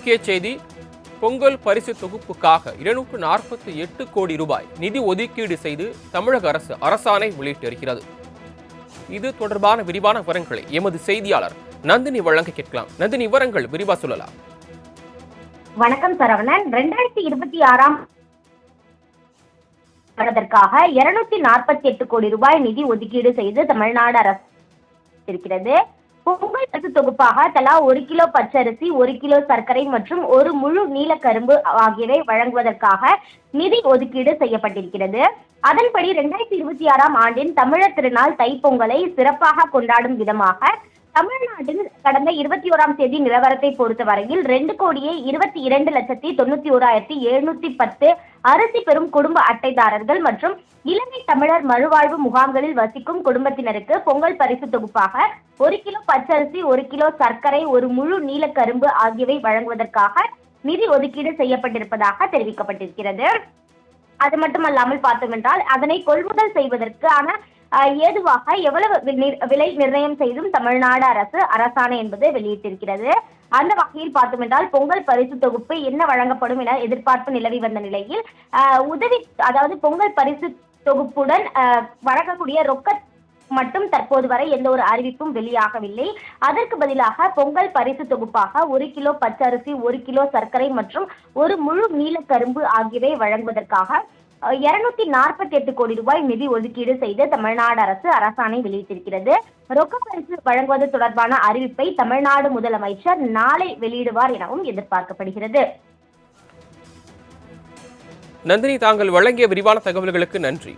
முக்கிய செய்தி. பொங்கல் பரிசு தொகுப்புக்காக 248 கோடி ரூபாய் நிதி ஒதுக்கீடு செய்து தமிழக அரசு அரசாணை வெளியிட்டிருக்கிறது. இது தொடர்பான விரிவான விவரங்களை எமது செய்தியாளர் நந்தினி வழங்க கேட்கலாம். நந்தினி, விவரங்கள் விரிவா சொல்லலாம். வணக்கம் சரவணன். 2026ஆம் வருடத்திற்காக 248 கோடி ரூபாய் நிதி ஒதுக்கீடு செய்து தமிழ்நாடு அரசு இருக்கிறது. பொங்கல் பரிசு தொகுப்பாக தலா 1 கிலோ பச்சரிசி, 1 கிலோ சர்க்கரை மற்றும் ஒரு முழு நீலக்கரும்பு ஆகியவை வழங்குவதற்காக நிதி ஒதுக்கீடு செய்யப்பட்டிருக்கிறது. அதன்படி 2026ஆம் ஆண்டின் தமிழர் திருநாள் தைப்பொங்கலை சிறப்பாக கொண்டாடும் விதமாக தமிழ்நாட்டில் கடந்த 21ஆம் தேதி நிலவரத்தை பொறுத்தவரையில் 2,22,91,710 அரிசி பெறும் குடும்ப அட்டைதாரர்கள் மற்றும் இலங்கை தமிழர் மறுவாழ்வு முகாம்களில் வசிக்கும் குடும்பத்தினருக்கு பொங்கல் பரிசு தொகுப்பாக 1 கிலோ பச்சரிசி, 1 கிலோ சர்க்கரை, ஒரு முழு நீலக்கரும்பு ஆகியவை வழங்குவதற்காக நிதி ஒதுக்கீடு செய்யப்பட்டிருப்பதாக தெரிவிக்கப்பட்டிருக்கிறது. அது மட்டுமல்லாமல் பார்த்தோம் என்றால் அதனை கொள்முதல் செய்வதற்கான ஏதுவாக எவ்வளவு விலை நிர்ணயம் செய்தும் தமிழ்நாடு அரசு அரசாணை என்பது வெளியிட்டிருக்கிறது. அந்த வகையில் பார்த்தோம் என்றால் பொங்கல் பரிசு தொகுப்பு என்ன வழங்கப்படும் என எதிர்பார்ப்பு நிலவி வந்த நிலையில் அதாவது பொங்கல் பரிசு தொகுப்புடன் வழங்கக்கூடிய ரொக்க மட்டும் தற்போது வரை எந்த ஒரு அறிவிப்பும் வெளியாகவில்லை. அதற்கு பதிலாக பொங்கல் பரிசு தொகுப்பாக 1 கிலோ பச்சரிசி, 1 கிலோ சர்க்கரை மற்றும் ஒரு முழு நீலக்கரும்பு ஆகியவை வழங்குவதற்காக 248 கோடி ரூபாய் நிதி ஒதுக்கீடு செய்து தமிழ்நாடு அரசு அரசாணை வெளியிட்டிருக்கிறது. ரொக்க பரிசு வழங்குவது தொடர்பான அறிவிப்பை தமிழ்நாடு முதலமைச்சர் நாளை வெளியிடுவார் எனவும் எதிர்பார்க்கப்படுகிறது. நந்தினி, தாங்கள் வழங்கிய விரிவான தகவல்களுக்கு நன்றி.